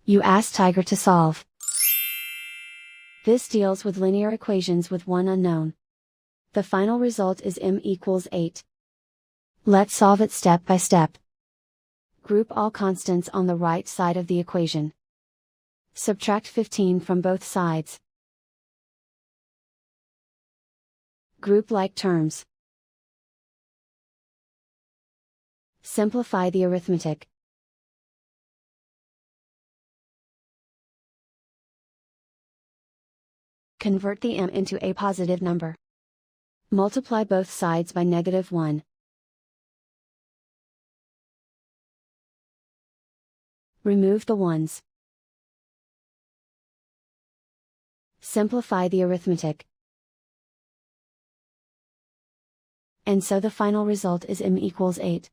You ask Tiger to solve. This deals with linear equations with one unknown. The final result is m equals 8. Let's solve it step by step. Group all constants on the right side of the equation. Subtract 15 from both sides. Group like terms. Simplify the arithmetic. Convert the m into a positive number. Multiply both sides by -1. Remove the ones. Simplify the arithmetic. And so the final result is m equals 8.